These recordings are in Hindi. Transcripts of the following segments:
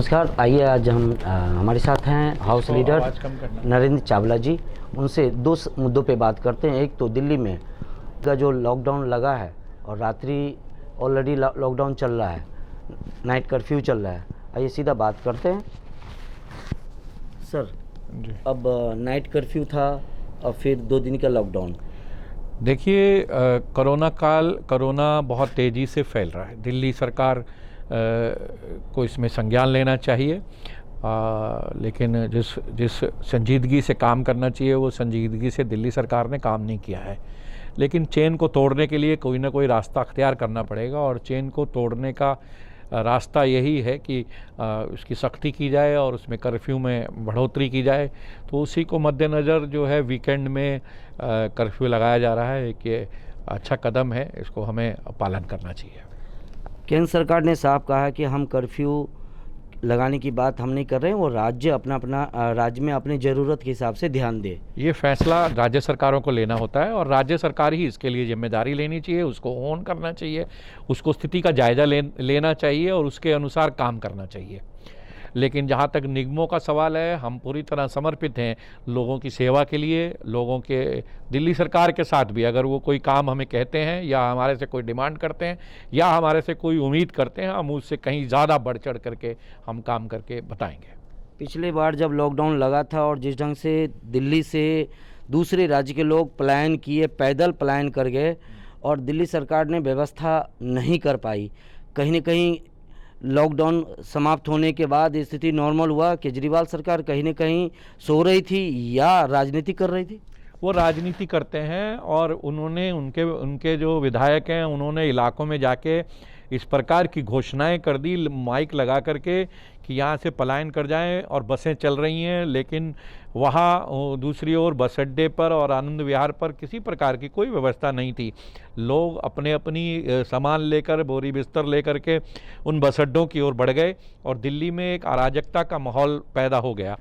नमस्कार। आइए आज हम हमारे साथ हैं हाउस लीडर नरेंद्र चावला जी। उनसे दो मुद्दों पे बात करते हैं। एक तो दिल्ली में का जो लॉकडाउन लगा है और रात्रि ऑलरेडी लॉकडाउन चल रहा है, नाइट कर्फ्यू चल रहा है। आइए सीधा बात करते हैं सर जी। अब नाइट कर्फ्यू था और फिर 2 दिन का लॉकडाउन। देखिए, कोरोना बहुत तेज़ी से फैल रहा है। दिल्ली सरकार को इसमें संज्ञान लेना चाहिए, लेकिन जिस संजीदगी से काम करना चाहिए वो संजीदगी से दिल्ली सरकार ने काम नहीं किया है। लेकिन चेन को तोड़ने के लिए कोई ना कोई रास्ता अख्तियार करना पड़ेगा और चेन को तोड़ने का रास्ता यही है कि उसकी सख्ती की जाए और उसमें कर्फ्यू में बढ़ोतरी की जाए। तो उसी को मद्देनज़र जो है वीकेंड में कर्फ्यू लगाया जा रहा है कि अच्छा कदम है, इसको हमें पालन करना चाहिए। केंद्र सरकार ने साफ कहा है कि हम कर्फ्यू लगाने की बात हम नहीं कर रहे हैं, वो राज्य राज्य में अपनी ज़रूरत के हिसाब से ध्यान दे। ये फैसला राज्य सरकारों को लेना होता है और राज्य सरकार ही इसके लिए जिम्मेदारी लेनी चाहिए, उसको ऑन करना चाहिए, उसको स्थिति का जायज़ा लेना चाहिए और उसके अनुसार काम करना चाहिए। लेकिन जहाँ तक निगमों का सवाल है, हम पूरी तरह समर्पित हैं लोगों की सेवा के लिए। लोगों के दिल्ली सरकार के साथ भी अगर वो कोई काम हमें कहते हैं या हमारे से कोई डिमांड करते हैं या हमारे से कोई उम्मीद करते हैं, हम उससे कहीं ज़्यादा बढ़ चढ़ करके हम काम करके बताएंगे। पिछली बार जब लॉकडाउन लगा था और जिस ढंग से दिल्ली से दूसरे राज्य के लोग पलायन किए, पैदल पलायन कर गए और दिल्ली सरकार ने व्यवस्था नहीं कर पाई, कहीं ना कहीं लॉकडाउन समाप्त होने के बाद स्थिति नॉर्मल हुआ। केजरीवाल सरकार कहीं ना कहीं सो रही थी या राजनीति कर रही थी? वो राजनीति करते हैं और उन्होंने उनके जो विधायक हैं उन्होंने इलाकों में जाके इस प्रकार की घोषणाएं कर दी, माइक लगा करके कि यहाँ से पलायन कर जाएं और बसें चल रही हैं। लेकिन वहाँ दूसरी ओर बस अड्डे पर और आनंद विहार पर किसी प्रकार की कोई व्यवस्था नहीं थी। लोग अपनी सामान लेकर, बोरी बिस्तर लेकर के उन बस अड्डों की ओर बढ़ गए और दिल्ली में एक अराजकता का माहौल पैदा हो गया।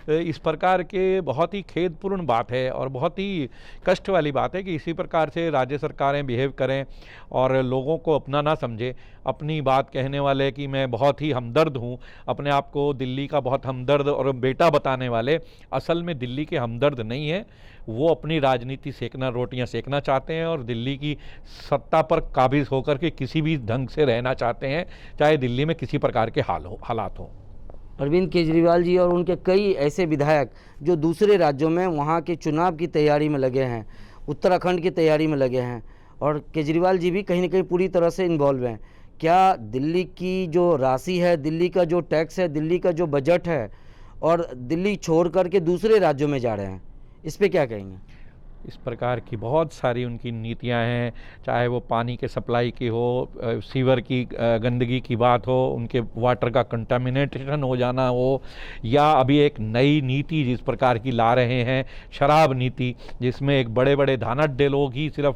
इस प्रकार के बहुत ही खेदपूर्ण बात है और बहुत ही कष्ट वाली बात है कि इसी प्रकार से राज्य सरकारें बिहेव करें और लोगों को अपना ना समझे। अपनी बात कहने वाले कि मैं बहुत ही हमदर्द हूँ, अपने आप को दिल्ली का बहुत हमदर्द और बेटा बताने वाले असल में दिल्ली के हमदर्द नहीं है। वो अपनी राजनीति रोटियां सेकना चाहते हैं और दिल्ली की सत्ता पर काबिज होकर के किसी भी ढंग से रहना चाहते हैं, चाहे दिल्ली में किसी प्रकार के हालात हों। अरविंद केजरीवाल जी और उनके कई ऐसे विधायक जो दूसरे राज्यों में वहाँ के चुनाव की तैयारी में लगे हैं, उत्तराखंड की तैयारी में लगे हैं और केजरीवाल जी भी कहीं ना कहीं पूरी तरह से इन्वॉल्व हैं। क्या दिल्ली की जो राशि है, दिल्ली का जो टैक्स है, दिल्ली का जो बजट है और दिल्ली छोड़ करके दूसरे राज्यों में जा रहे हैं, इस पर क्या कहेंगे? इस प्रकार की बहुत सारी उनकी नीतियां हैं, चाहे वो पानी के सप्लाई की हो, सीवर की गंदगी की बात हो, उनके वाटर का कंटामिनेशन हो जाना हो, या अभी एक नई नीति जिस प्रकार की ला रहे हैं शराब नीति, जिसमें एक बड़े बड़े धानाढ़ लोग ही सिर्फ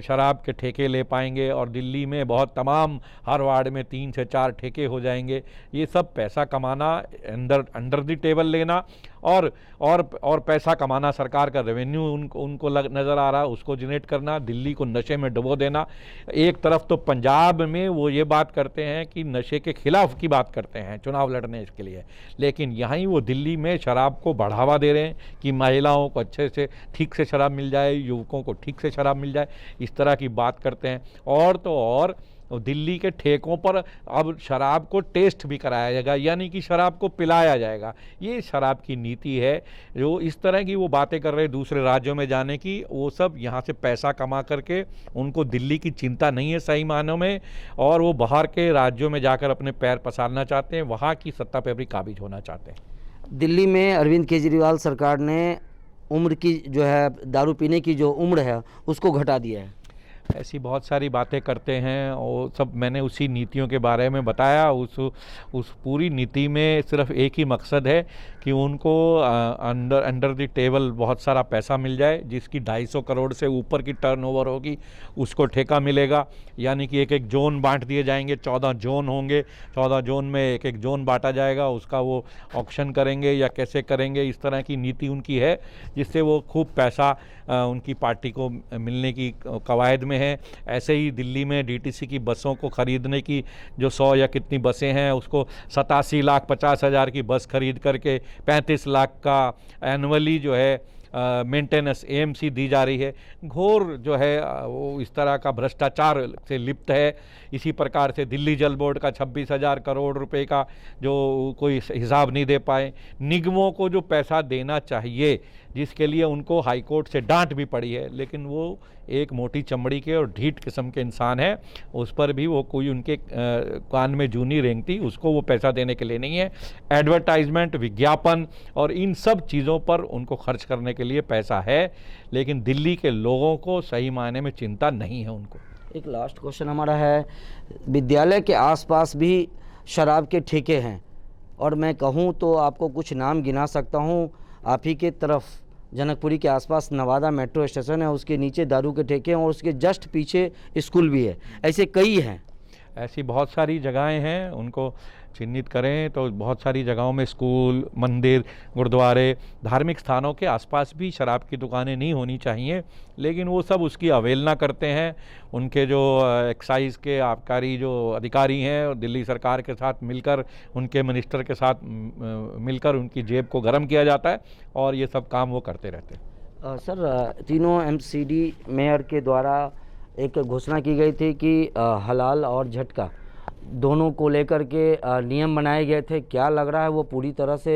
शराब के ठेके ले पाएंगे और दिल्ली में बहुत तमाम हर वार्ड में 3 से 4 ठेके हो जाएंगे। ये सब पैसा कमाना, अंडर द टेबल लेना और पैसा कमाना, सरकार का रेवेन्यू उनको नज़र आ रहा, उसको जनरेट करना, दिल्ली को नशे में डुबो देना। एक तरफ तो पंजाब में वो ये बात करते हैं कि नशे के खिलाफ की बात करते हैं चुनाव लड़ने इसके लिए, लेकिन यहाँ वो दिल्ली में शराब को बढ़ावा दे रहे हैं कि महिलाओं को अच्छे से ठीक से शराब मिल जाए, युवकों को ठीक से शराब मिल जाए, इस तरह की बात करते हैं। और तो और दिल्ली के ठेकों पर अब शराब को टेस्ट भी कराया जाएगा, यानी कि शराब को पिलाया जाएगा। ये शराब की नीति है। जो इस तरह की वो बातें कर रहे हैं दूसरे राज्यों में जाने की, वो सब यहाँ से पैसा कमा करके, उनको दिल्ली की चिंता नहीं है सही मायनों में, और वो बाहर के राज्यों में जाकर अपने पैर पसारना चाहते हैं, वहाँ की सत्ता पर भी काबिज होना चाहते हैं। दिल्ली में अरविंद केजरीवाल सरकार ने उम्र की जो है, दारू पीने की जो उम्र है उसको घटा दिया है। ऐसी बहुत सारी बातें करते हैं और सब मैंने उसी नीतियों के बारे में बताया। उस पूरी नीति में सिर्फ एक ही मकसद है कि उनको अंडर द टेबल बहुत सारा पैसा मिल जाए, जिसकी 250 करोड़ से ऊपर की टर्नओवर होगी उसको ठेका मिलेगा। यानी कि एक एक जोन बांट दिए जाएंगे, 14 जोन होंगे, 14 जोन में एक एक जोन बांटा जाएगा, उसका वो ऑक्शन करेंगे या कैसे करेंगे, इस तरह की नीति उनकी है, जिससे वो खूब पैसा उनकी पार्टी को मिलने की कवायद में है। ऐसे ही दिल्ली में डीटीसी की बसों को ख़रीदने की जो 100 या कितनी बसें हैं, उसको 87,50,000 की बस खरीद करके 35 लाख का एनुअली जो है मेंटेनेंस एएमसी दी जा रही है। घोर जो है वो इस तरह का भ्रष्टाचार से लिप्त है। इसी प्रकार से दिल्ली जल बोर्ड का 26,000 करोड़ रुपए का जो कोई हिसाब नहीं दे पाए। निगमों को जो पैसा देना चाहिए, जिसके लिए उनको हाईकोर्ट से डांट भी पड़ी है, लेकिन वो एक मोटी चमड़ी के और ढीठ किस्म के इंसान है, उस पर भी वो कोई उनके कान में जूनी रेंगती, उसको वो पैसा देने के लिए नहीं है। एडवर्टाइजमेंट, विज्ञापन और इन सब चीज़ों पर उनको खर्च करने के लिए पैसा है, लेकिन दिल्ली के लोगों को सही मायने में चिंता नहीं है उनको। एक लास्ट क्वेश्चन हमारा है, विद्यालय के आसपास भी शराब के ठेके हैं, और मैं कहूँ तो आपको कुछ नाम गिना सकता हूँ। आप ही के तरफ जनकपुरी के आसपास नवादा मेट्रो स्टेशन है, उसके नीचे दारू के ठेके हैं और उसके जस्ट पीछे स्कूल भी है। ऐसे कई हैं। ऐसी बहुत सारी जगहें हैं, उनको चिन्हित करें तो बहुत सारी जगहों में स्कूल, मंदिर, गुरुद्वारे, धार्मिक स्थानों के आसपास भी शराब की दुकानें नहीं होनी चाहिए, लेकिन वो सब उसकी अवहेलना करते हैं। उनके जो एक्साइज के आबकारी जो अधिकारी हैं और दिल्ली सरकार के साथ मिलकर, उनके मिनिस्टर के साथ मिलकर उनकी जेब को गर्म किया जाता है और ये सब काम वो करते रहते हैं। सर, तीनों एमसीडी मेयर के द्वारा एक घोषणा की गई थी कि हलाल और झटका दोनों को लेकर के नियम बनाए गए थे। क्या लग रहा है वो पूरी तरह से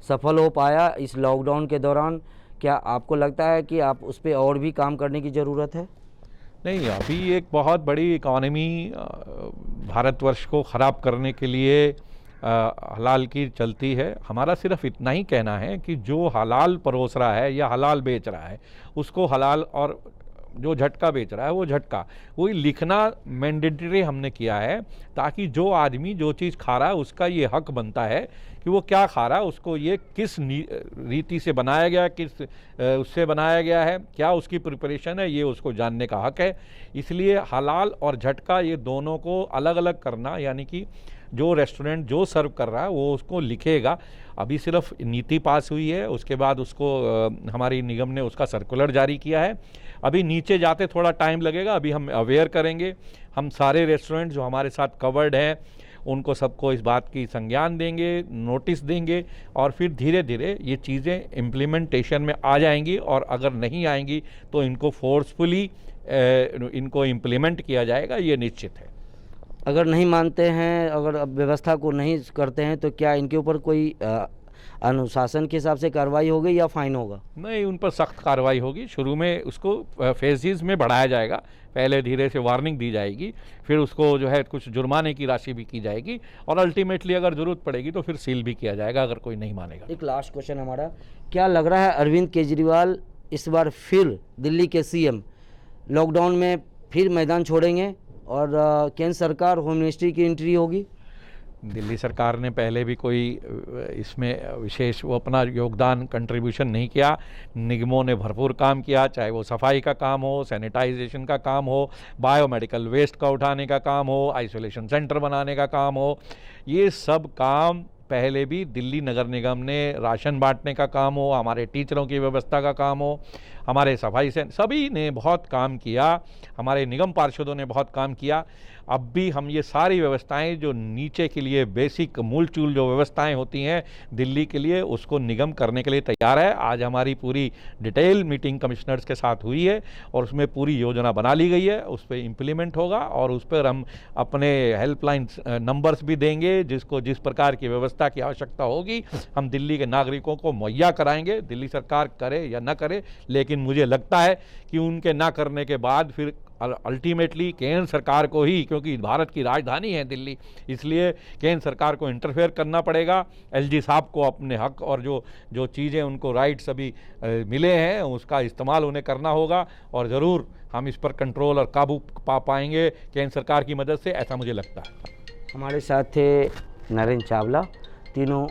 सफल हो पाया इस लॉकडाउन के दौरान? क्या आपको लगता है कि आप उस पर और भी काम करने की ज़रूरत है? नहीं, अभी एक बहुत बड़ी इकॉनमी भारतवर्ष को ख़राब करने के लिए हलाल की चलती है। हमारा सिर्फ इतना ही कहना है कि जो हलाल परोस रहा है या हलाल बेच रहा है, उसको हलाल, और जो झटका बेच रहा है वो झटका, वही लिखना मैंडेटरी हमने किया है, ताकि जो आदमी जो चीज़ खा रहा है उसका ये हक बनता है कि वो क्या खा रहा है, उसको ये किस रीति से बनाया गया, किस उससे बनाया गया है, क्या उसकी प्रिपरेशन है, ये उसको जानने का हक है। इसलिए हलाल और झटका ये दोनों को अलग अलग करना, यानी कि जो रेस्टोरेंट जो सर्व कर रहा है वो उसको लिखेगा। अभी सिर्फ नीति पास हुई है, उसके बाद उसको हमारी निगम ने उसका सर्कुलर जारी किया है। अभी नीचे जाते थोड़ा टाइम लगेगा। अभी हम अवेयर करेंगे, हम सारे रेस्टोरेंट जो हमारे साथ कवर्ड हैं उनको सबको इस बात की संज्ञान देंगे, नोटिस देंगे, और फिर धीरे धीरे ये चीज़ें इम्प्लीमेंटेशन में आ जाएंगी, और अगर नहीं आएंगी तो इनको फोर्सफुली इनको इम्प्लीमेंट किया जाएगा, ये निश्चित है। अगर नहीं मानते हैं, अगर व्यवस्था को नहीं करते हैं, तो क्या इनके ऊपर कोई अनुशासन के हिसाब से कार्रवाई होगी या फाइन होगा? नहीं, उन पर सख्त कार्रवाई होगी। शुरू में उसको फेजेस में बढ़ाया जाएगा, पहले धीरे से वार्निंग दी जाएगी, फिर उसको जो है कुछ जुर्माने की राशि भी की जाएगी, और अल्टीमेटली अगर ज़रूरत पड़ेगी तो फिर सील भी किया जाएगा अगर कोई नहीं मानेगा। एक लास्ट क्वेश्चन हमारा, क्या लग रहा है अरविंद केजरीवाल इस बार फिर दिल्ली के सीएम लॉकडाउन में फिर मैदान छोड़ेंगे और केंद्र सरकार, होम मिनिस्ट्री की एंट्री होगी? दिल्ली सरकार ने पहले भी कोई इसमें विशेष वो अपना योगदान कंट्रीब्यूशन नहीं किया। निगमों ने भरपूर काम किया, चाहे वो सफाई का काम हो, सैनिटाइजेशन का काम हो, बायोमेडिकल वेस्ट का उठाने का काम हो, आइसोलेशन सेंटर बनाने का काम हो। ये सब काम पहले भी दिल्ली नगर निगम ने, राशन बांटने का काम हो, हमारे टीचरों की व्यवस्था का काम हो, हमारे सफाई से सभी ने बहुत काम किया, हमारे निगम पार्षदों ने बहुत काम किया। अब भी हम ये सारी व्यवस्थाएं जो नीचे के लिए बेसिक मूलचूल जो व्यवस्थाएं होती हैं दिल्ली के लिए, उसको निगम करने के लिए तैयार है। आज हमारी पूरी डिटेल मीटिंग कमिश्नर्स के साथ हुई है और उसमें पूरी योजना बना ली गई है, उस पर इम्प्लीमेंट होगा, और उस पर हम अपने हेल्पलाइन नंबर्स भी देंगे, जिसको जिस प्रकार की व्यवस्था की आवश्यकता होगी हम दिल्ली के नागरिकों को मुहैया कराएंगे। दिल्ली सरकार करे या न करे, लेकिन मुझे लगता है कि उनके ना करने के बाद फिर अल्टीमेटली केंद्र सरकार को ही, क्योंकि भारत की राजधानी है दिल्ली, इसलिए केंद्र सरकार को इंटरफेयर करना पड़ेगा। एलजी साहब को अपने हक और जो चीज़ें उनको राइट्स अभी मिले हैं उसका इस्तेमाल उन्हें करना होगा, और ज़रूर हम इस पर कंट्रोल और काबू पा पाएंगे केंद्र सरकार की मदद से, ऐसा मुझे लगता है। हमारे साथ थे नरेंद्र चावला, तीनों